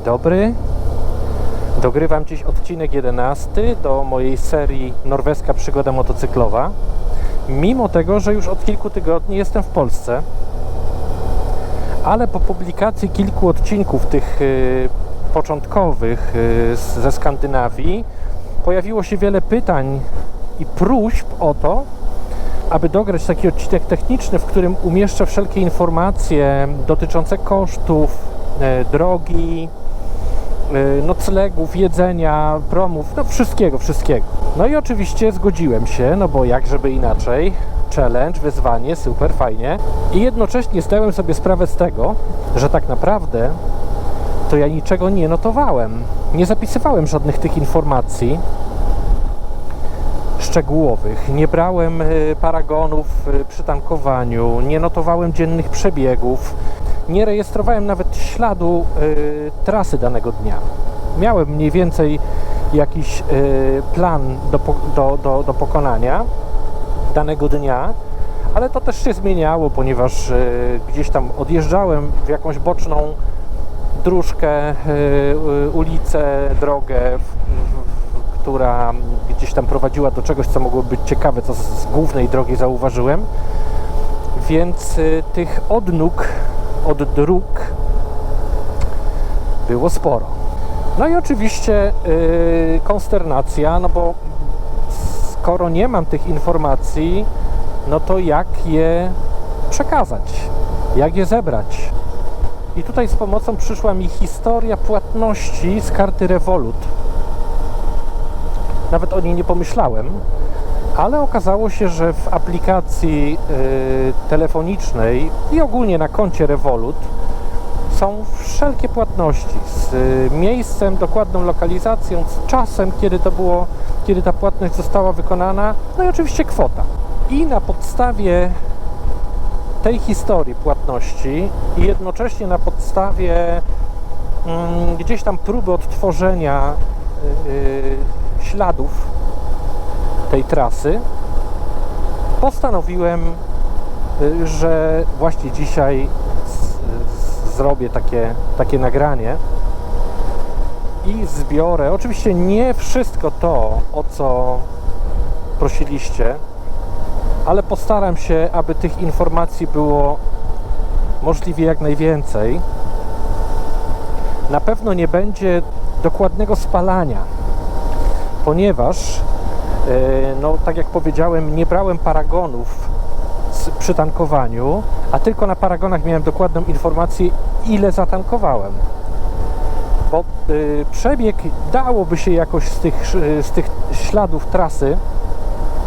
dobry. Dogrywam dziś odcinek 11 do mojej serii Norweska Przygoda Motocyklowa. Mimo tego, że już od kilku tygodni jestem w Polsce, ale po publikacji kilku odcinków tych początkowych ze Skandynawii pojawiło się wiele pytań i próśb o to, aby dograć taki odcinek techniczny, w którym umieszczę wszelkie informacje dotyczące kosztów, drogi, noclegów, jedzenia, promów, no wszystkiego. No i oczywiście zgodziłem się, no bo jak żeby inaczej, challenge, wyzwanie, super, fajnie. I jednocześnie zdałem sobie sprawę z tego, że tak naprawdę to ja niczego nie notowałem. Nie zapisywałem żadnych tych informacji szczegółowych. Nie brałem paragonów przy tankowaniu, nie notowałem dziennych przebiegów, nie rejestrowałem nawet śladu trasy danego dnia. Miałem mniej więcej jakiś plan do pokonania danego dnia, ale to też się zmieniało, ponieważ gdzieś tam odjeżdżałem w jakąś boczną dróżkę, ulicę, drogę, która gdzieś tam prowadziła do czegoś, co mogło być ciekawe, co z głównej drogi zauważyłem, więc tych odnóg od dróg było sporo. No i oczywiście konsternacja, no bo skoro nie mam tych informacji, no to jak je przekazać, jak je zebrać? I tutaj z pomocą przyszła mi historia płatności z karty Revolut. Nawet o niej nie pomyślałem, ale okazało się, że w aplikacji telefonicznej i ogólnie na koncie Revolut są wszelkie płatności z miejscem, dokładną lokalizacją, z czasem, kiedy ta płatność została wykonana, no i oczywiście kwota. I na podstawie tej historii płatności i jednocześnie na podstawie gdzieś tam próby odtworzenia śladów tej trasy postanowiłem, że właśnie dzisiaj zrobię takie nagranie i zbiorę, oczywiście nie wszystko to, o co prosiliście, ale postaram się, aby tych informacji było możliwie jak najwięcej. Na pewno nie będzie dokładnego spalania, ponieważ no, tak jak powiedziałem, nie brałem paragonów przy tankowaniu, a tylko na paragonach miałem dokładną informację, ile zatankowałem. Bo przebieg dałoby się jakoś z tych śladów trasy,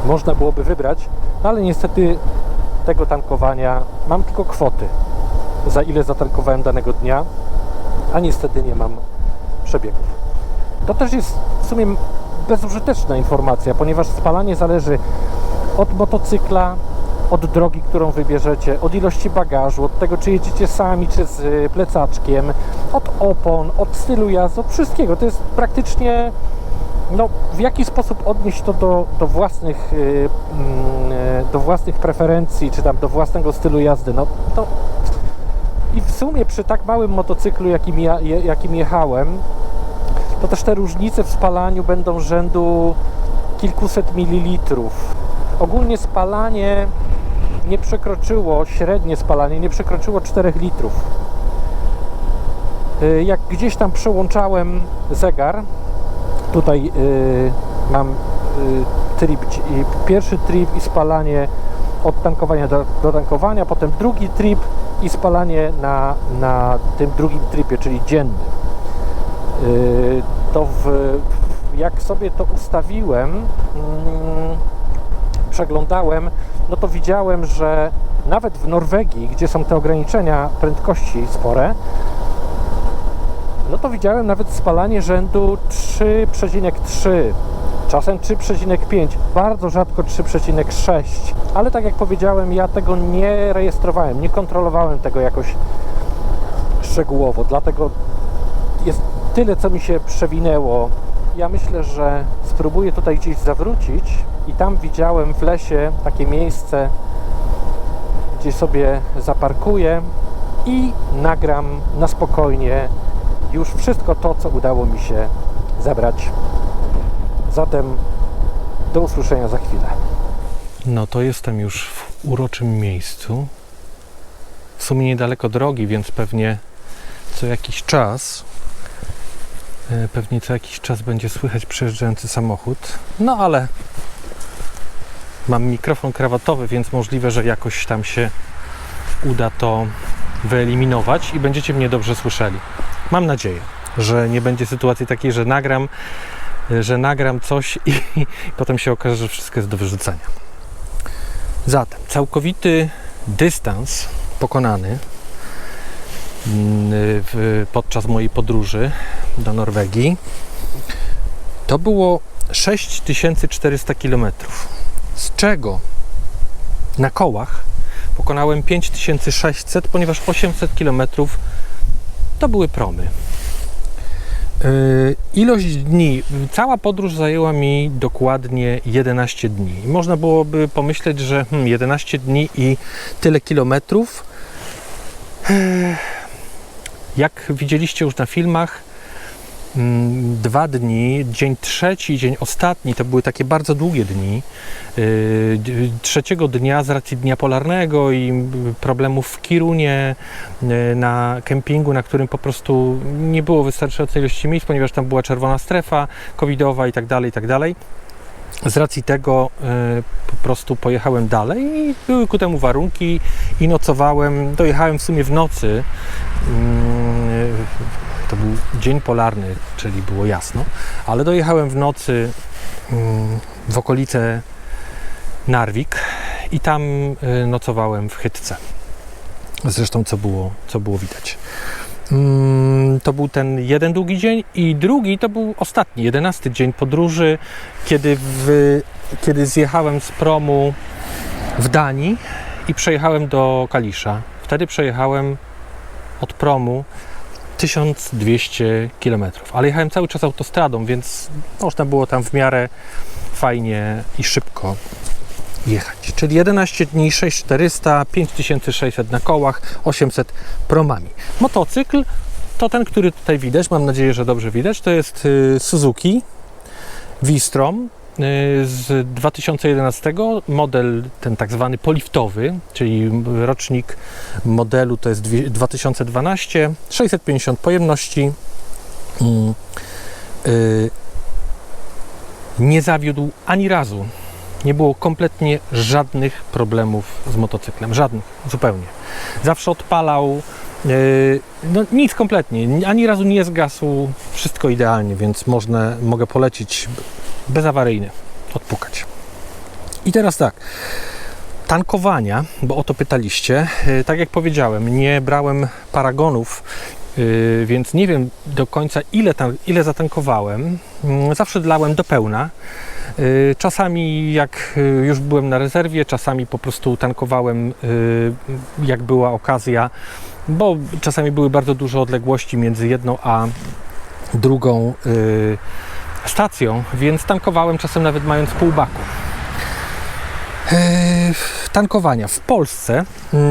można byłoby wybrać, no ale niestety tego tankowania mam tylko kwoty, za ile zatankowałem danego dnia, a niestety nie mam przebiegów. To też jest w sumie bezużyteczna informacja, ponieważ spalanie zależy od motocykla, od drogi, którą wybierzecie, od ilości bagażu, od tego, czy jedziecie sami, czy z plecaczkiem, od opon, od stylu jazdy, od wszystkiego. To jest praktycznie, no, w jaki sposób odnieść to do własnych preferencji, czy tam do własnego stylu jazdy. No, to i w sumie przy tak małym motocyklu, jakim jechałem, to też te różnice w spalaniu będą rzędu kilkuset mililitrów. Ogólnie spalanie nie przekroczyło, średnie spalanie nie przekroczyło 4 litrów. Jak gdzieś tam przełączałem zegar, tutaj mam pierwszy trip i spalanie od tankowania do tankowania, potem drugi trip i spalanie na tym drugim tripie, czyli dziennym. Jak sobie to ustawiłem, przeglądałem, no to widziałem, że nawet w Norwegii, gdzie są te ograniczenia prędkości spore, no to widziałem nawet spalanie rzędu 3,3, czasem 3,5, bardzo rzadko 3,6, ale tak jak powiedziałem, ja tego nie rejestrowałem, nie kontrolowałem tego jakoś szczegółowo, dlatego jest tyle, co mi się przewinęło. Ja myślę, że spróbuję tutaj gdzieś zawrócić i tam widziałem w lesie takie miejsce, gdzie sobie zaparkuję i nagram na spokojnie już wszystko to, co udało mi się zebrać. Zatem do usłyszenia za chwilę. No to jestem już w uroczym miejscu. W sumie niedaleko drogi, więc pewnie co jakiś czas będzie słychać przejeżdżający samochód. No ale mam mikrofon krawatowy, więc możliwe, że jakoś tam się uda to wyeliminować i będziecie mnie dobrze słyszeli. Mam nadzieję, że nie będzie sytuacji takiej, że nagram coś i potem się okaże, że wszystko jest do wyrzucenia. Zatem całkowity dystans pokonany podczas mojej podróży do Norwegii to było 6400 km, z czego na kołach pokonałem 5600, ponieważ 800 km to były promy. Ilość dni, cała podróż zajęła mi dokładnie 11 dni. Można byłoby pomyśleć, że 11 dni i tyle kilometrów. Jak widzieliście już na filmach, 2 dni, dzień trzeci, dzień ostatni to były takie bardzo długie dni. Trzeciego dnia z racji dnia polarnego i problemów w Kirunie na kempingu, na którym po prostu nie było wystarczającej ilości miejsc, ponieważ tam była czerwona strefa covidowa i tak dalej. Z racji tego po prostu pojechałem dalej i były ku temu warunki i nocowałem. Dojechałem w sumie w nocy. To był dzień polarny, czyli było jasno, ale dojechałem w nocy w okolice Narvik i tam nocowałem w hytce. Zresztą co było widać. To był ten jeden długi dzień i drugi to był ostatni, 11 dzień podróży, kiedy zjechałem z promu w Danii i przejechałem do Kalisza. Wtedy przejechałem od promu 1200 km, ale jechałem cały czas autostradą, więc można było tam w miarę fajnie i szybko jechać. Czyli 11 dni, 6400, 5600 na kołach, 800 promami. Motocykl to ten, który tutaj widać, mam nadzieję, że dobrze widać, to jest Suzuki V-Strom z 2011, model ten tak zwany poliftowy, czyli rocznik modelu to jest 2012, 650 pojemności. Nie zawiódł ani razu. Nie było kompletnie żadnych problemów z motocyklem, żadnych, zupełnie. Zawsze odpalał, no nic kompletnie, ani razu nie zgasł, wszystko idealnie, więc mogę polecić bezawaryjny, odpukać. I teraz tak, tankowania, bo o to pytaliście, tak jak powiedziałem, nie brałem paragonów, więc nie wiem do końca ile zatankowałem, zawsze dlałem do pełna. Czasami jak już byłem na rezerwie, czasami po prostu tankowałem jak była okazja, bo czasami były bardzo duże odległości między jedną a drugą stacją, więc tankowałem czasem nawet mając pół baku. Tankowania w Polsce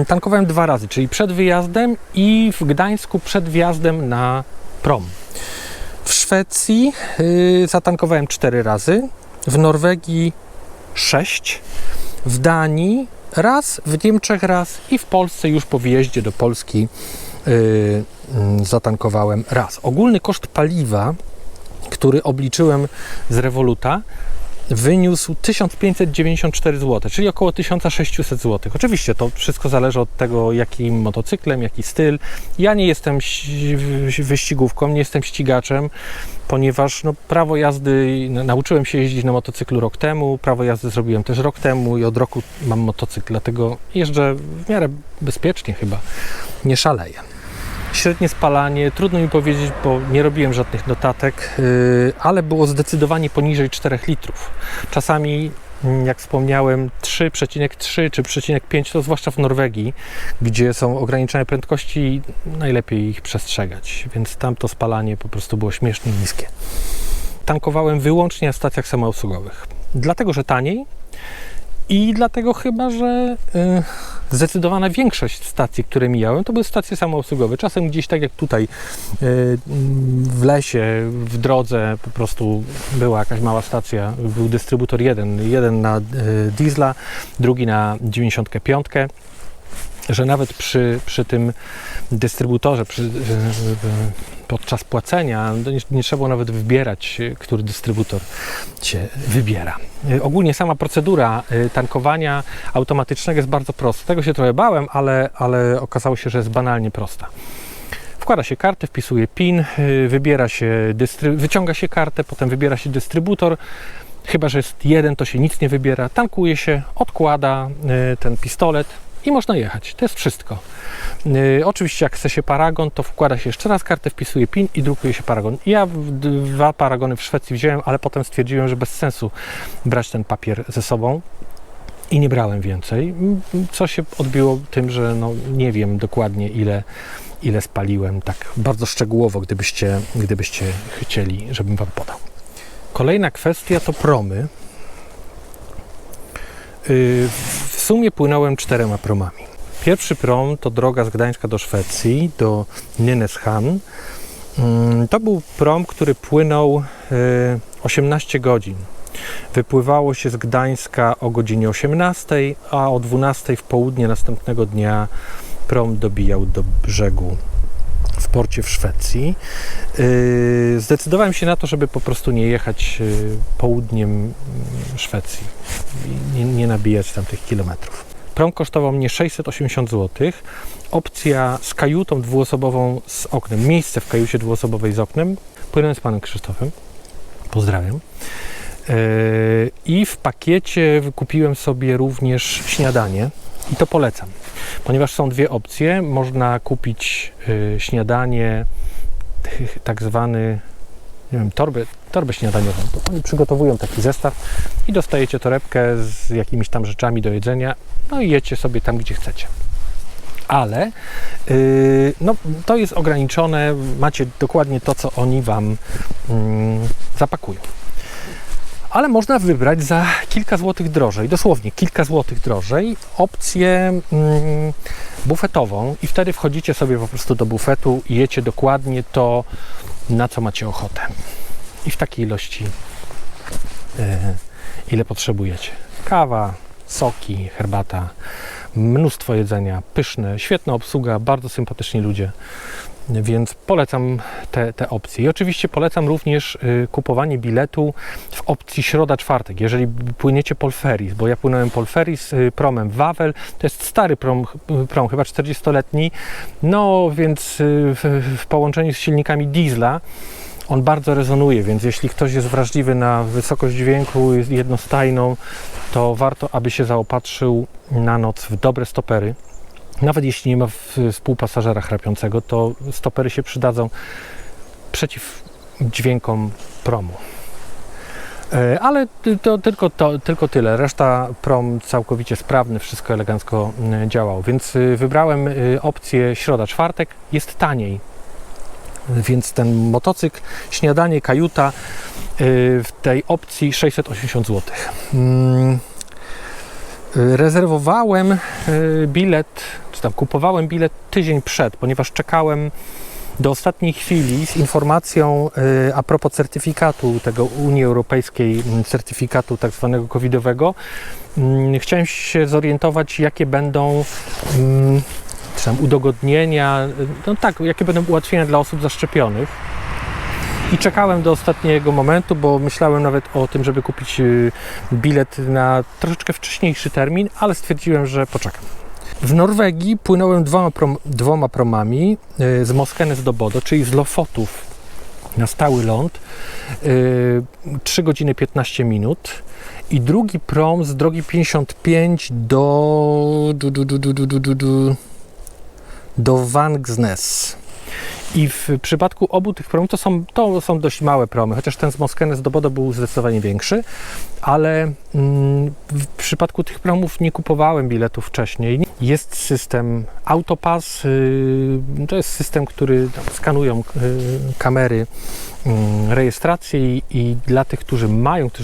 tankowałem 2 razy, czyli przed wyjazdem i w Gdańsku przed wjazdem na prom. W Szwecji zatankowałem 4 razy, w Norwegii 6, w Danii raz, w Niemczech raz i w Polsce już po wyjeździe do Polski zatankowałem raz. Ogólny koszt paliwa, który obliczyłem z Revoluta, wyniósł 1594 zł, czyli około 1600 zł. Oczywiście to wszystko zależy od tego, jakim motocyklem, jaki styl. Ja nie jestem wyścigówką, nie jestem ścigaczem, ponieważ prawo jazdy, nauczyłem się jeździć na motocyklu rok temu, prawo jazdy zrobiłem też rok temu i od roku mam motocykl, dlatego jeżdżę w miarę bezpiecznie chyba, nie szaleję. Średnie spalanie, trudno mi powiedzieć, bo nie robiłem żadnych notatek, ale było zdecydowanie poniżej 4 litrów. Czasami, jak wspomniałem, 3,3 czy 3,5 to zwłaszcza w Norwegii, gdzie są ograniczone prędkości, najlepiej ich przestrzegać, więc tam to spalanie po prostu było śmiesznie niskie. Tankowałem wyłącznie na stacjach samoobsługowych, dlatego że taniej i dlatego chyba, że zdecydowana większość stacji, które mijałem, to były stacje samoobsługowe. Czasem gdzieś tak jak tutaj w lesie, w drodze po prostu była jakaś mała stacja, był dystrybutor jeden na diesla, drugi na 95, że nawet przy tym dystrybutorze, podczas płacenia nie trzeba było nawet wybierać, który dystrybutor się wybiera. Ogólnie sama procedura tankowania automatycznego jest bardzo prosta. Tego się trochę bałem, ale okazało się, że jest banalnie prosta. Wkłada się kartę, wpisuje PIN, wyciąga się kartę, potem wybiera się dystrybutor. Chyba że jest jeden, to się nic nie wybiera. Tankuje się, odkłada ten pistolet i można jechać. To jest wszystko. Oczywiście jak chce się paragon, to wkłada się jeszcze raz kartę, wpisuje PIN i drukuje się paragon. Ja 2 paragony w Szwecji wziąłem, ale potem stwierdziłem, że bez sensu brać ten papier ze sobą i nie brałem więcej. Co się odbiło tym, że no, nie wiem dokładnie ile spaliłem, tak bardzo szczegółowo, gdybyście chcieli, żebym wam podał. Kolejna kwestia to promy. W sumie płynąłem 4 promami. Pierwszy prom to droga z Gdańska do Szwecji, do Nynäshamn. To był prom, który płynął 18 godzin. Wypływało się z Gdańska o godzinie 18, a o 12 w południe następnego dnia prom dobijał do brzegu w porcie w Szwecji. Zdecydowałem się na to, żeby po prostu nie jechać południem Szwecji i nie nabijać tam tych kilometrów. Prom kosztował mnie 680 zł. Opcja z kajutą dwuosobową z oknem, miejsce w kajucie dwuosobowej z oknem. Płynąłem z panem Krzysztofem. Pozdrawiam. I w pakiecie wykupiłem sobie również śniadanie i to polecam, ponieważ są 2 opcje. Można kupić śniadanie, tak zwany, nie wiem, torbę śniadaniową. To oni przygotowują taki zestaw i dostajecie torebkę z jakimiś tam rzeczami do jedzenia, no i jecie sobie tam, gdzie chcecie. Ale no, to jest ograniczone, macie dokładnie to, co oni wam zapakują. Ale można wybrać za kilka złotych drożej, dosłownie kilka złotych drożej, opcję bufetową i wtedy wchodzicie sobie po prostu do bufetu i jecie dokładnie to, na co macie ochotę. I w takiej ilości, ile potrzebujecie. Kawa, soki, herbata, mnóstwo jedzenia, pyszne, świetna obsługa, bardzo sympatyczni ludzie. Więc polecam te opcje. I oczywiście polecam również kupowanie biletu w opcji środa-czwartek. Jeżeli płyniecie Polferis, bo ja płynąłem Polferis promem Wawel, to jest stary prom chyba 40-letni, no więc w połączeniu z silnikami diesla on bardzo rezonuje, więc jeśli ktoś jest wrażliwy na wysokość dźwięku jednostajną, to warto, aby się zaopatrzył na noc w dobre stopery. Nawet jeśli nie ma współpasażera chrapiącego, to stopery się przydadzą przeciw dźwiękom promu. Ale to tylko tyle. Reszta prom całkowicie sprawny, wszystko elegancko działało. Więc wybrałem opcję środa-czwartek. Jest taniej. Więc ten motocykl, śniadanie, kajuta w tej opcji 680 zł. Rezerwowałem bilet, czy tam kupowałem bilet tydzień przed, ponieważ czekałem do ostatniej chwili z informacją a propos certyfikatu tego Unii Europejskiej, certyfikatu tak zwanego covidowego. Chciałem się zorientować, jakie będą czy tam udogodnienia, no tak, jakie będą ułatwienia dla osób zaszczepionych. I czekałem do ostatniego momentu, bo myślałem nawet o tym, żeby kupić bilet na troszeczkę wcześniejszy termin, ale stwierdziłem, że poczekam. W Norwegii płynąłem 2 promami z Moskenes do Bodo, czyli z Lofotów na stały ląd, 3 godziny 15 minut i drugi prom z drogi 55 do Vangsnes. I w przypadku obu tych promów to są dość małe promy, chociaż ten z Moskenes do Bodo był zdecydowanie większy, ale w przypadku tych promów nie kupowałem biletów wcześniej. Jest system Autopass, to jest system, który skanują kamery rejestracji i dla tych, którzy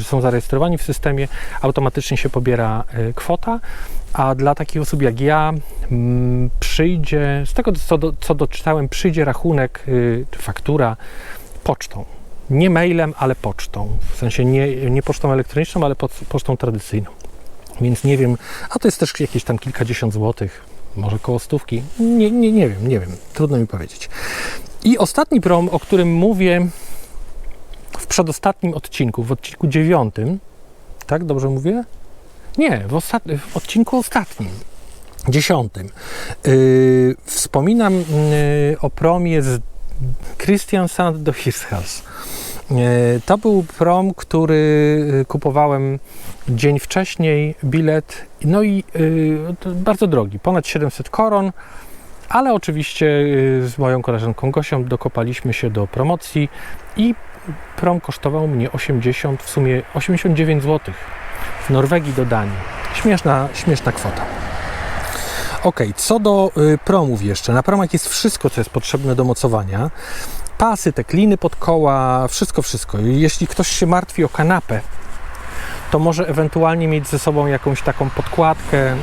są zarejestrowani w systemie, automatycznie się pobiera kwota, a dla takich osób jak ja przyjdzie, z tego co doczytałem, przyjdzie rachunek czy faktura pocztą. Nie mailem, ale pocztą. W sensie nie pocztą elektroniczną, ale pocztą tradycyjną. Więc nie wiem, a to jest też jakieś tam kilkadziesiąt złotych, może koło stówki. Nie wiem, trudno mi powiedzieć. I ostatni prom, o którym mówię w przedostatnim odcinku, w odcinku 9, tak dobrze mówię? Nie, w odcinku ostatnim, 10. Wspominam o promie z Kristiansand do Hirtshals. To był prom, który kupowałem dzień wcześniej, bilet, no i bardzo drogi, ponad 700 koron, ale oczywiście z moją koleżanką Gosią dokopaliśmy się do promocji i prom kosztował mnie w sumie 89 zł z Norwegii do Danii. Śmieszna kwota. Ok, co do promów jeszcze. Na promach jest wszystko, co jest potrzebne do mocowania. Pasy, te kliny pod koła, wszystko. Jeśli ktoś się martwi o kanapę, to może ewentualnie mieć ze sobą jakąś taką podkładkę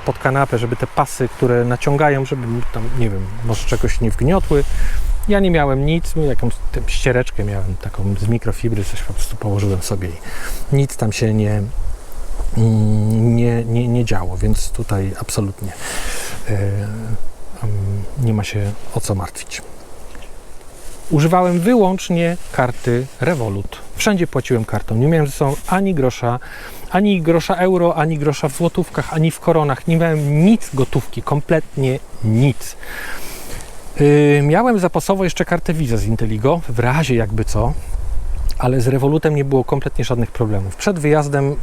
pod kanapę, żeby te pasy, które naciągają, żeby tam, nie wiem, może czegoś nie wgniotły. Ja nie miałem nic, jakąś ściereczkę miałem taką z mikrofibry, coś po prostu położyłem sobie i nic tam się nie działo, więc tutaj absolutnie nie ma się o co martwić. Używałem wyłącznie karty Revolut. Wszędzie płaciłem kartą. Nie miałem ze sobą ani grosza euro, ani grosza w złotówkach, ani w koronach. Nie miałem nic gotówki, kompletnie nic. Miałem zapasowo jeszcze kartę Visa z Inteligo, w razie jakby co, ale z Revolutem nie było kompletnie żadnych problemów. Przed wyjazdem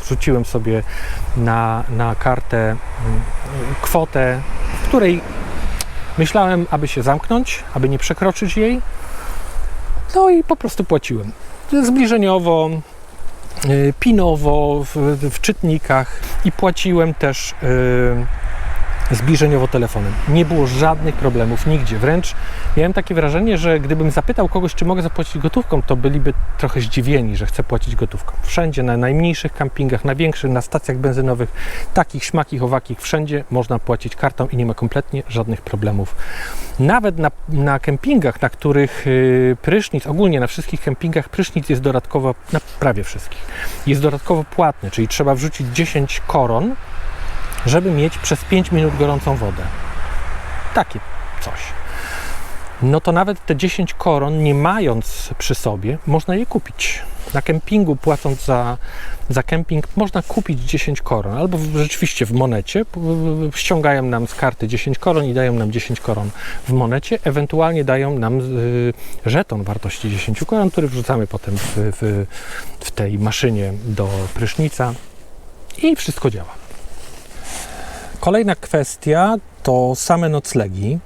wrzuciłem sobie na kartę kwotę, w której myślałem, aby się zamknąć, aby nie przekroczyć jej. No i po prostu płaciłem. Zbliżeniowo, pinowo, w czytnikach i płaciłem też zbliżeniowo telefonem. Nie było żadnych problemów nigdzie. Wręcz miałem takie wrażenie, że gdybym zapytał kogoś, czy mogę zapłacić gotówką, to byliby trochę zdziwieni, że chcę płacić gotówką. Wszędzie, na najmniejszych kampingach, na większych, na stacjach benzynowych, takich, śmakich, owakich, wszędzie można płacić kartą i nie ma kompletnie żadnych problemów. Nawet na kempingach, na których prysznic, ogólnie na wszystkich kempingach prysznic jest dodatkowo, na prawie wszystkich, jest dodatkowo płatny, czyli trzeba wrzucić 10 koron, żeby mieć przez 5 minut gorącą wodę. Takie coś. No to nawet te 10 koron, nie mając przy sobie, można je kupić. Na kempingu, płacąc za kemping, można kupić 10 koron. Albo rzeczywiście w monecie. Ściągają nam z karty 10 koron i dają nam 10 koron w monecie. Ewentualnie dają nam żeton wartości 10 koron, który wrzucamy potem w tej maszynie do prysznica i wszystko działa. Kolejna kwestia to same noclegi,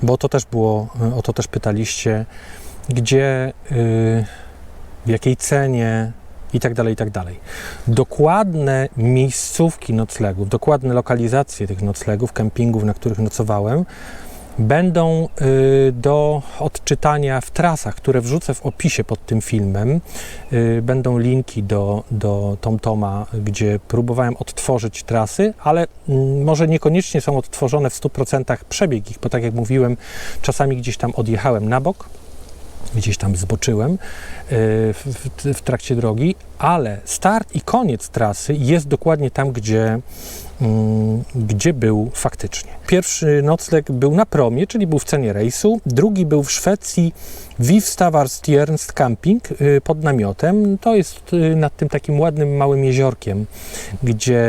bo to też było, o to też pytaliście, gdzie, w jakiej cenie i tak dalej. Dokładne miejscówki noclegów, dokładne lokalizacje tych noclegów, kempingów, na których nocowałem, będą do odczytania w trasach, które wrzucę w opisie pod tym filmem. Będą linki do TomToma, gdzie próbowałem odtworzyć trasy, ale może niekoniecznie są odtworzone w 100% przebieg ich, bo tak jak mówiłem, czasami gdzieś tam odjechałem na bok, gdzieś tam zboczyłem w trakcie drogi, ale start i koniec trasy jest dokładnie tam, gdzie był faktycznie. Pierwszy nocleg był na promie, czyli był w cenie rejsu. Drugi był w Szwecji, Vivstavarstjernst Camping pod namiotem. To jest nad tym takim ładnym małym jeziorkiem, gdzie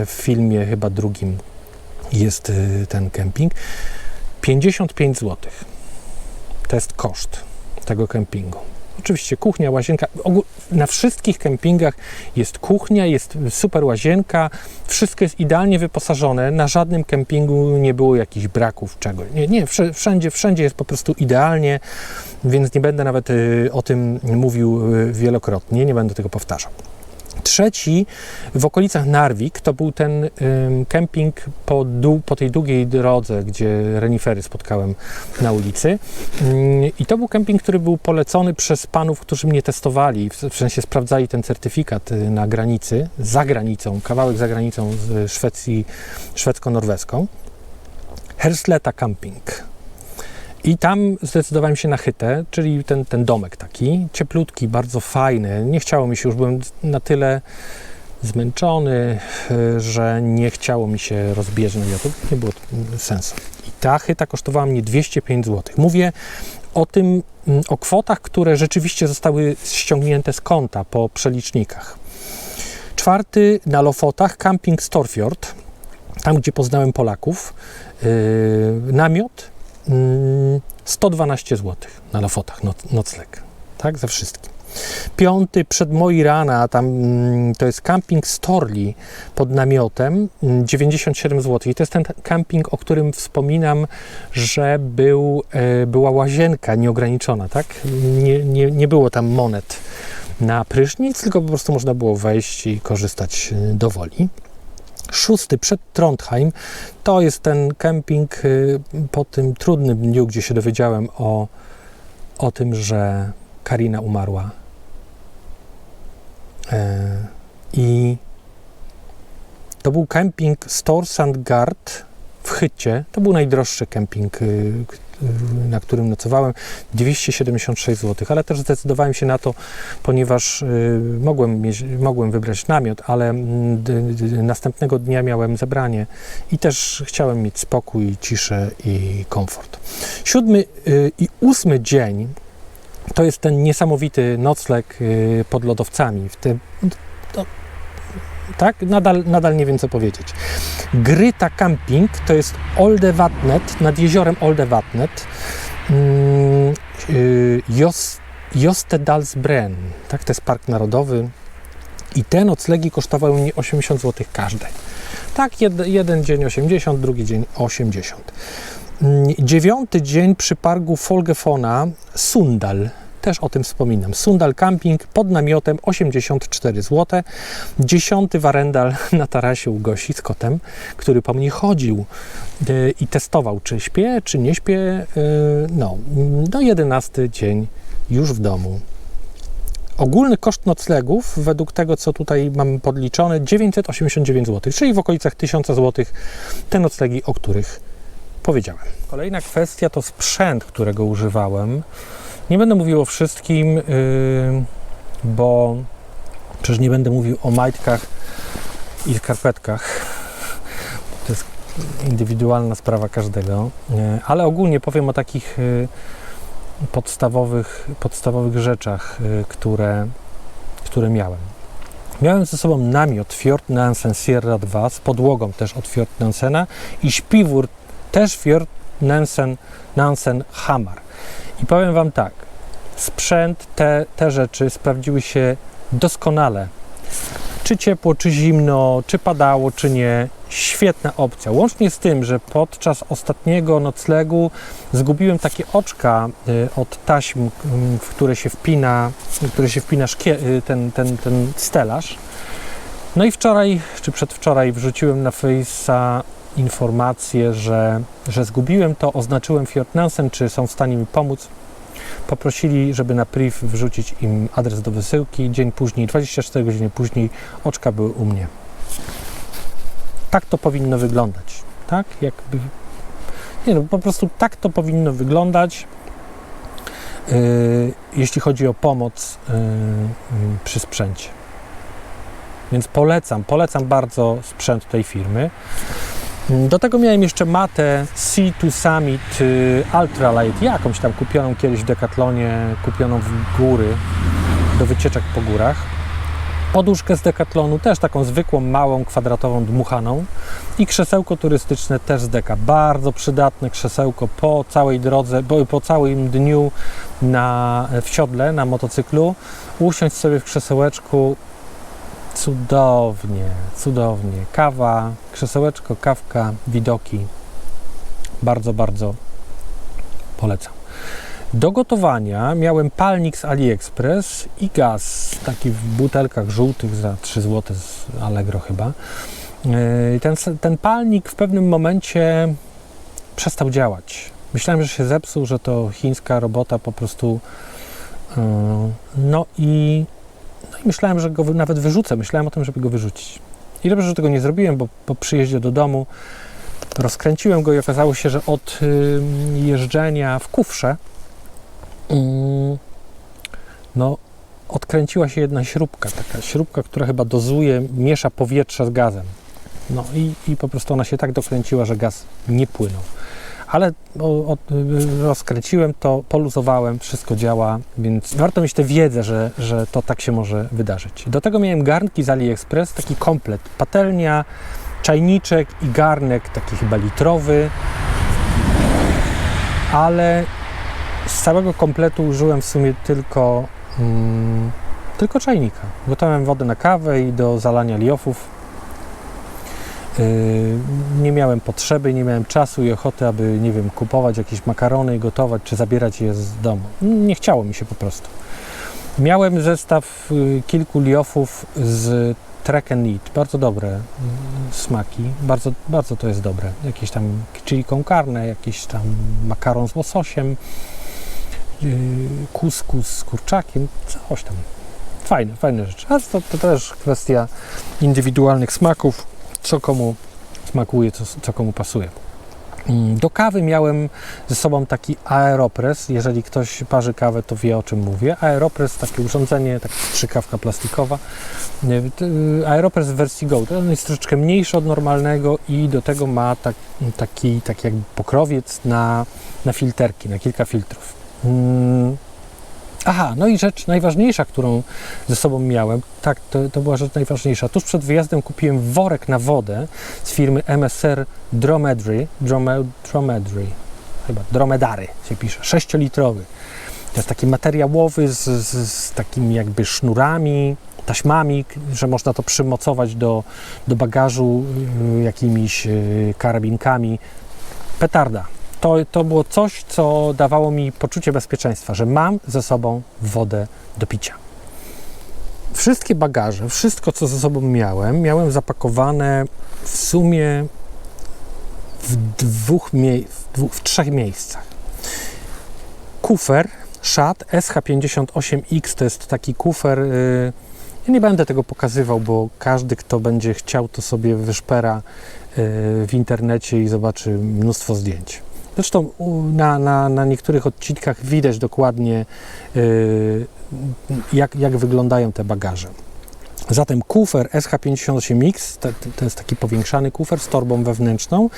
w filmie chyba drugim jest ten kemping. 55 zł. To jest koszt tego kempingu. Oczywiście kuchnia, łazienka. Na wszystkich kempingach jest kuchnia, jest super łazienka, wszystko jest idealnie wyposażone. Na żadnym kempingu nie było jakichś braków czegoś. Nie, wszędzie jest po prostu idealnie, więc nie będę nawet o tym mówił wielokrotnie, nie będę tego powtarzał. Trzeci w okolicach Narvik to był ten kemping po tej długiej drodze, gdzie renifery spotkałem na ulicy. I to był kemping, który był polecony przez panów, którzy mnie testowali, w sensie sprawdzali ten certyfikat na granicy, za granicą, kawałek za granicą z Szwecji, szwedzko-norweską. Hersleta Camping. I tam zdecydowałem się na hytę, czyli ten domek taki, cieplutki, bardzo fajny. Nie chciało mi się, już byłem na zmęczony, że nie chciało mi się rozbieżność, to nie było sensu. I ta hyta kosztowała mnie 205 zł. Mówię o kwotach, które rzeczywiście zostały ściągnięte z konta po przelicznikach. Czwarty na Lofotach, camping Storfjord, tam gdzie poznałem Polaków, namiot 112 zł na Lofotach, nocleg, tak, ze wszystkim. Piąty przed Moirana, tam to jest camping Storli pod namiotem, 97 zł. I to jest ten camping, o którym wspominam, że była łazienka nieograniczona, tak? Nie było tam monet na prysznic, tylko po prostu można było wejść i korzystać do woli. Szósty przed Trondheim, to jest ten kemping po tym trudnym dniu, gdzie się dowiedziałem o tym, że Karina umarła. I to był kemping Storsandgard w Hycie. To był najdroższy kemping, na którym nocowałem, 276 zł, ale też zdecydowałem się na to, ponieważ mogłem wybrać namiot, ale następnego dnia miałem zebranie i też chciałem mieć spokój, ciszę i komfort. 7. i 8. dzień to jest ten niesamowity nocleg pod lodowcami. Tak? Nadal nie wiem, co powiedzieć. Gryta Camping to jest Oldevatnet, nad jeziorem Oldevatnet, Jostedalsbren, tak? To jest park narodowy i te noclegi kosztowały mnie 80 zł każde. Tak, jeden dzień 80, drugi dzień 80. 9. dzień przy parku Folgefonna, Sundal. Też o tym wspominam. Sundal Camping pod namiotem 84 zł. 10. Warendal na tarasie u Gosi z kotem, który po mnie chodził i testował, czy śpię, czy nie śpię. 11. dzień już w domu. Ogólny koszt noclegów, według tego, co tutaj mam podliczone, 989 zł, czyli w okolicach 1000 zł te noclegi, o których powiedziałem. Kolejna kwestia to sprzęt, którego używałem. Nie będę mówił o wszystkim, bo przecież nie będę mówił o majtkach i skarpetkach. To jest indywidualna sprawa każdego, ale ogólnie powiem o takich podstawowych rzeczach, które miałem. Miałem ze sobą namiot Fjord Nansen Sierra 2 z podłogą też od Fjord Nansena i śpiwór też Fjord Nansen Hamar. I powiem Wam tak, sprzęt, te rzeczy sprawdziły się doskonale. Czy ciepło, czy zimno, czy padało, czy nie. Świetna opcja. Łącznie z tym, że podczas ostatniego noclegu zgubiłem takie oczka od taśm, w które się wpina ten stelaż. No i wczoraj, czy przedwczoraj wrzuciłem na Face'a informację, że zgubiłem to, oznaczyłem Fjord Nansen, czy są w stanie mi pomóc. Poprosili, żeby na priv wrzucić im adres do wysyłki. Dzień później, 24 godziny później, oczka były u mnie. Tak to powinno wyglądać, tak? Po prostu tak to powinno wyglądać, jeśli chodzi o pomoc przy sprzęcie. Więc polecam bardzo sprzęt tej firmy. Do tego miałem jeszcze matę C2 Summit Ultralight, jakąś tam kupioną kiedyś w Decathlonie, kupioną w góry, do wycieczek po górach. Poduszkę z Decathlonu, też taką zwykłą, małą, kwadratową, dmuchaną i krzesełko turystyczne też z Deka. Bardzo przydatne krzesełko po całej drodze, po całym dniu w siodle, na motocyklu. Usiąść sobie w krzesełeczku, cudownie. Kawa, krzesełeczko, kawka, widoki. Bardzo polecam. Do gotowania miałem palnik z AliExpress i gaz, taki w butelkach żółtych za 3 zł z Allegro chyba. Ten palnik w pewnym momencie przestał działać. Myślałem, że się zepsuł, że to chińska robota po prostu. No i myślałem, że go nawet wyrzucę. Myślałem o tym, żeby go wyrzucić. I dobrze, że tego nie zrobiłem, bo po przyjeździe do domu rozkręciłem go i okazało się, że od jeżdżenia w kufrze odkręciła się jedna śrubka, taka śrubka, która chyba miesza powietrze z gazem. No i po prostu ona się tak dokręciła, że gaz nie płynął. Ale rozkręciłem to, poluzowałem, wszystko działa, więc warto mieć tę wiedzę, że to tak się może wydarzyć. Do tego miałem garnki z AliExpress, taki komplet, patelnia, czajniczek i garnek, taki chyba litrowy, ale z całego kompletu użyłem w sumie tylko czajnika. Gotowałem wodę na kawę i do zalania liofów. Nie miałem potrzeby, nie miałem czasu i ochoty, aby, nie wiem, kupować jakieś makarony i gotować, czy zabierać je z domu. Nie chciało mi się po prostu. Miałem zestaw kilku liofów z Trek & Eat. Bardzo dobre smaki. Bardzo, bardzo to jest dobre. Jakieś tam chili con carne, jakiś tam makaron z łososiem, kuskus z kurczakiem, coś tam. Fajne rzeczy. A to też kwestia indywidualnych smaków. Co komu smakuje, co komu pasuje. Do kawy miałem ze sobą taki Aeropress. Jeżeli ktoś parzy kawę, to wie, o czym mówię. Aeropress, takie urządzenie, taka strzykawka plastikowa. Aeropress w wersji Go. To jest troszeczkę mniejszy od normalnego i do tego ma taki jakby pokrowiec na filterki, na kilka filtrów. Aha, no i rzecz najważniejsza, którą ze sobą miałem, tak, to była rzecz najważniejsza. Tuż przed wyjazdem kupiłem worek na wodę z firmy MSR Dromedary, chyba Dromedary się pisze, 6-litrowy. To jest taki materiałowy z takimi jakby sznurami, taśmami, że można to przymocować do bagażu jakimiś karabinkami. Petarda. To było coś, co dawało mi poczucie bezpieczeństwa, że mam ze sobą wodę do picia. Wszystkie bagaże, wszystko, co ze sobą miałem zapakowane w sumie w 3 miejscach. Kufer Schad SH58X to jest taki kufer. Ja nie będę tego pokazywał, bo każdy, kto będzie chciał, to sobie wyszpera w internecie i zobaczy mnóstwo zdjęć. Zresztą na niektórych odcinkach widać dokładnie, jak wyglądają te bagaże. Zatem kufer SH58X, to jest taki powiększany kufer z torbą wewnętrzną.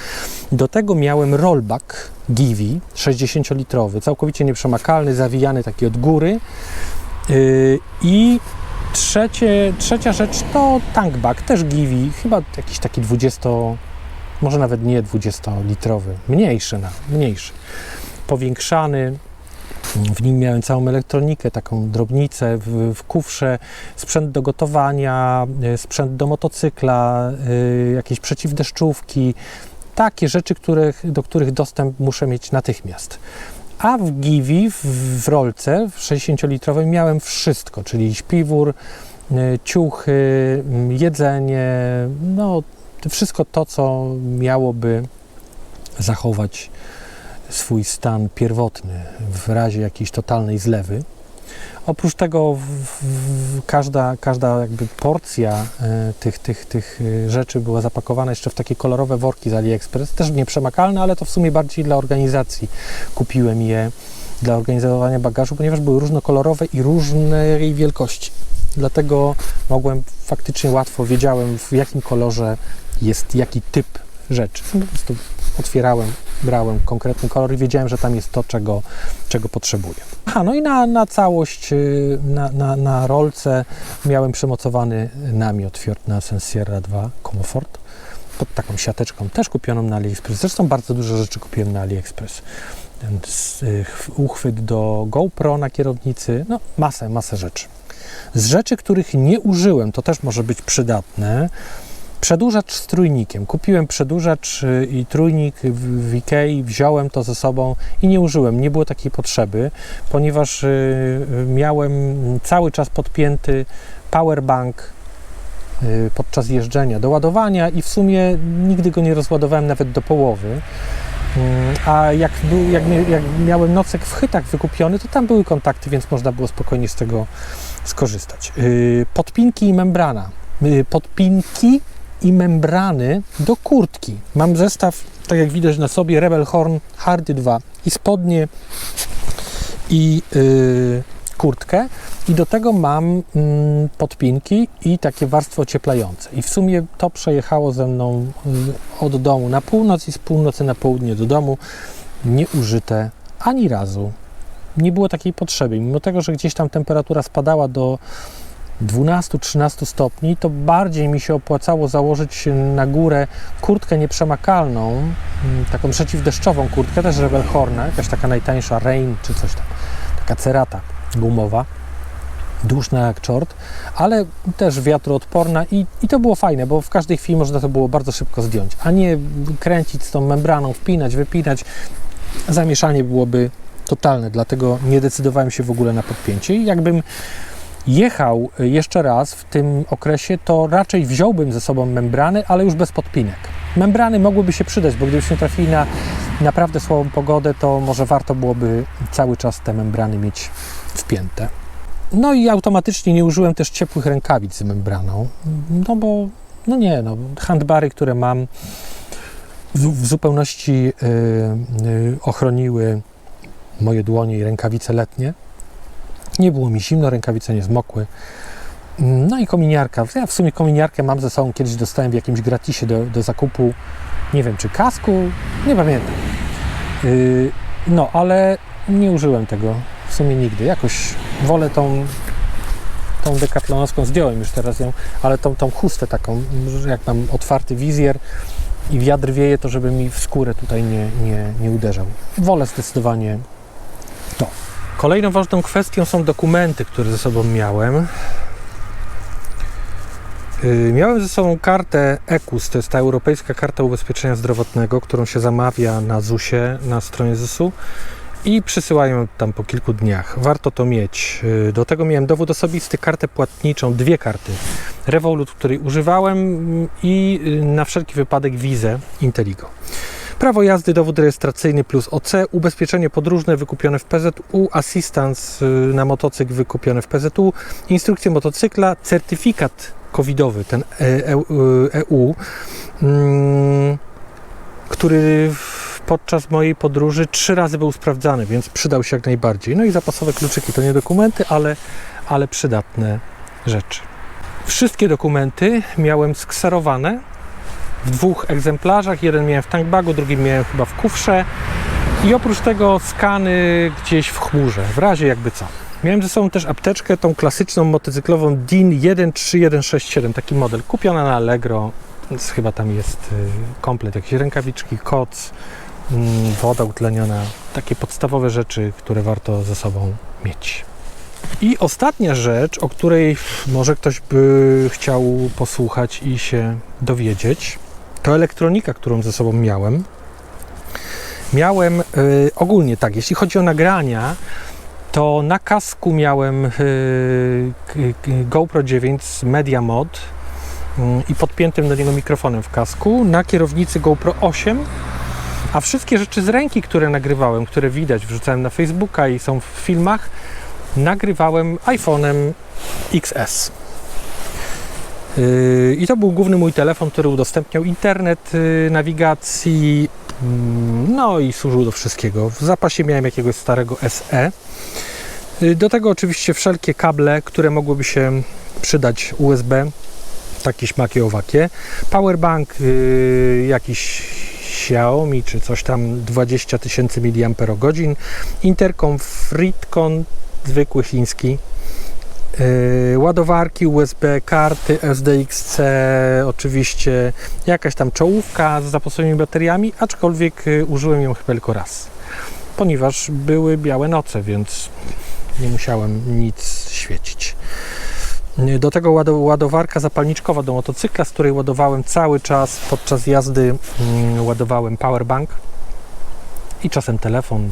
Do tego miałem rollback Givi 60-litrowy, całkowicie nieprzemakalny, zawijany taki od góry. I trzecia rzecz to tankbag, też Givi, chyba jakiś taki 20, może nawet nie 20-litrowy, mniejszy, powiększany. W nim miałem całą elektronikę, taką drobnicę w kufrze, sprzęt do gotowania, sprzęt do motocykla, jakieś przeciwdeszczówki, takie rzeczy, do których dostęp muszę mieć natychmiast. A w Givi, w rolce, w 60-litrowej miałem wszystko, czyli śpiwór, ciuchy, jedzenie, no wszystko to, co miałoby zachować swój stan pierwotny w razie jakiejś totalnej zlewy. Oprócz tego każda jakby porcja tych rzeczy była zapakowana jeszcze w takie kolorowe worki z AliExpress, też nieprzemakalne, ale to w sumie bardziej dla organizacji kupiłem je, dla organizowania bagażu, ponieważ były różnokolorowe i różnej wielkości. Dlatego mogłem faktycznie łatwo, wiedziałem, w jakim kolorze jest jaki typ rzeczy. Po prostu otwierałem, brałem konkretny kolor i wiedziałem, że tam jest to, czego potrzebuję. Aha, no i na całość, na rolce miałem przymocowany namiot Fjordnausen Sierra 2 Comfort pod taką siateczką, też kupioną na AliExpress. Zresztą bardzo dużo rzeczy kupiłem na AliExpress. Ten uchwyt do GoPro na kierownicy, no masę rzeczy. Z rzeczy, których nie użyłem, to też może być przydatne, Przedłużacz z trójnikiem. Kupiłem przedłużacz i trójnik w Ikei, wziąłem to ze sobą i nie użyłem. Nie było takiej potrzeby, ponieważ miałem cały czas podpięty powerbank podczas jeżdżenia do ładowania i w sumie nigdy go nie rozładowałem nawet do połowy. A jak miałem nocek w Chytach wykupiony, to tam były kontakty, więc można było spokojnie z tego skorzystać. Podpinki i membrana. Podpinki i membrany do kurtki. Mam zestaw, tak jak widać na sobie, Rebel Horn Hardy 2 i spodnie i kurtkę i do tego mam podpinki i takie warstwy ocieplające. I w sumie to przejechało ze mną od domu na północ i z północy na południe do domu, nieużyte ani razu. Nie było takiej potrzeby. Mimo tego, że gdzieś tam temperatura spadała do 12-13 stopni, to bardziej mi się opłacało założyć na górę kurtkę nieprzemakalną, taką przeciwdeszczową kurtkę, też Rebel Horna, jakaś taka najtańsza, Rain czy coś tam, taka cerata gumowa, duszna jak czort, ale też wiatroodporna i to było fajne, bo w każdej chwili można to było bardzo szybko zdjąć, a nie kręcić z tą membraną, wpinać, wypinać. Zamieszanie byłoby totalne, dlatego nie decydowałem się w ogóle na podpięcie i jakbym jechał jeszcze raz w tym okresie, to raczej wziąłbym ze sobą membrany, ale już bez podpinek. Membrany mogłyby się przydać, bo gdybyśmy trafili na naprawdę słabą pogodę, to może warto byłoby cały czas te membrany mieć wpięte. No i automatycznie nie użyłem też ciepłych rękawic z membraną, no bo handbary, które mam, w zupełności ochroniły moje dłonie i rękawice letnie. Nie było mi zimno, rękawice nie zmokły. No i kominiarka. Ja w sumie kominiarkę mam ze sobą, kiedyś dostałem w jakimś gratisie do zakupu, nie wiem czy kasku, nie pamiętam. No, ale nie użyłem tego w sumie nigdy. Jakoś wolę tą dekatlonowską, zdjąłem już teraz ją, ale tą chustę taką, jak mam otwarty wizjer i wiatr wieje, to żeby mi w skórę tutaj nie uderzał. Wolę zdecydowanie to. Kolejną ważną kwestią są dokumenty, które ze sobą miałem. Miałem ze sobą kartę EKUS, to jest ta Europejska Karta Ubezpieczenia Zdrowotnego, którą się zamawia na ZUS-ie, na stronie ZUS-u i przysyłają tam po kilku dniach. Warto to mieć. Do tego miałem dowód osobisty, kartę płatniczą, 2 karty. Revolut, której używałem i na wszelki wypadek wizę Inteligo. Prawo jazdy, dowód rejestracyjny plus OC, ubezpieczenie podróżne wykupione w PZU, assistance na motocykl wykupiony w PZU, instrukcję motocykla, certyfikat covidowy, ten EU, który podczas mojej podróży 3 razy był sprawdzany, więc przydał się jak najbardziej. No i zapasowe kluczyki, to nie dokumenty, ale przydatne rzeczy. Wszystkie dokumenty miałem skserowane w 2 egzemplarzach. Jeden miałem w tankbagu, drugi miałem chyba w kufrze i oprócz tego skany gdzieś w chmurze, w razie jakby co. Miałem ze sobą też apteczkę, tą klasyczną motocyklową DIN 13167, taki model, kupiona na Allegro, więc chyba tam jest komplet, jakieś rękawiczki, koc, woda utleniona, takie podstawowe rzeczy, które warto ze sobą mieć. I ostatnia rzecz, o której może ktoś by chciał posłuchać i się dowiedzieć, to elektronika, którą ze sobą miałem. Miałem ogólnie tak, jeśli chodzi o nagrania, to na kasku miałem GoPro 9 z Media Mod i podpiętym do niego mikrofonem w kasku, na kierownicy GoPro 8, a wszystkie rzeczy z ręki, które nagrywałem, które widać, wrzucałem na Facebooka i są w filmach, nagrywałem iPhone'em XS. I to był główny mój telefon, który udostępniał internet, nawigacji, no i służył do wszystkiego. W zapasie miałem jakiegoś starego SE. Do tego oczywiście wszelkie kable, które mogłyby się przydać USB, takie śmakie owakie. Powerbank, jakiś Xiaomi czy coś tam 20 000 mAh. Interkom Fritcon, zwykły chiński. Ładowarki USB, karty SDXC, oczywiście jakaś tam czołówka z zapasowymi bateriami, aczkolwiek użyłem ją chyba tylko raz, ponieważ były białe noce, więc nie musiałem nic świecić. Do tego ładowarka zapalniczkowa do motocykla, z której ładowałem cały czas podczas jazdy, ładowałem powerbank i czasem telefon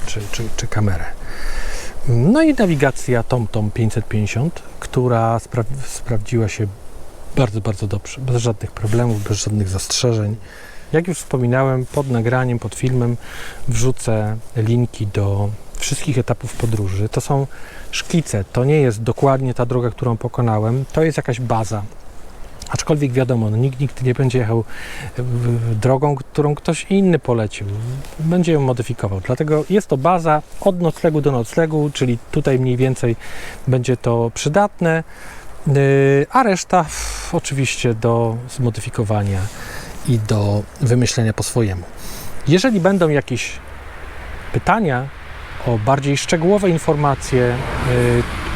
czy kamerę. No i nawigacja TomTom 550, która sprawdziła się bardzo, bardzo dobrze, bez żadnych problemów, bez żadnych zastrzeżeń. Jak już wspominałem, pod nagraniem, pod filmem wrzucę linki do wszystkich etapów podróży. To są szkice, to nie jest dokładnie ta droga, którą pokonałem, to jest jakaś baza. Aczkolwiek wiadomo, nikt nigdy nie będzie jechał drogą, którą ktoś inny polecił. Będzie ją modyfikował. Dlatego jest to baza od noclegu do noclegu, czyli tutaj mniej więcej będzie to przydatne, a reszta oczywiście do zmodyfikowania i do wymyślenia po swojemu. Jeżeli będą jakieś pytania o bardziej szczegółowe informacje,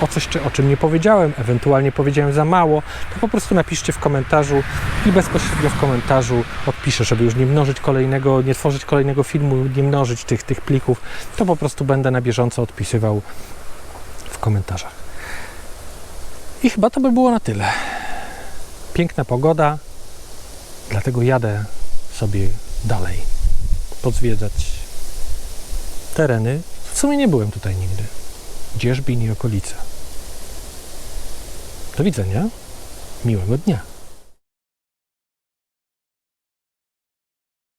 o coś, o czym nie powiedziałem, ewentualnie powiedziałem za mało, to po prostu napiszcie w komentarzu i bezpośrednio w komentarzu odpiszę, żeby już nie mnożyć kolejnego, nie tworzyć kolejnego filmu, nie mnożyć tych plików, to po prostu będę na bieżąco odpisywał w komentarzach. I chyba to by było na tyle. Piękna pogoda, dlatego jadę sobie dalej podzwiedzać tereny. W sumie nie byłem tutaj nigdy. Dzierzbin i okolice. Do widzenia. Miłego dnia.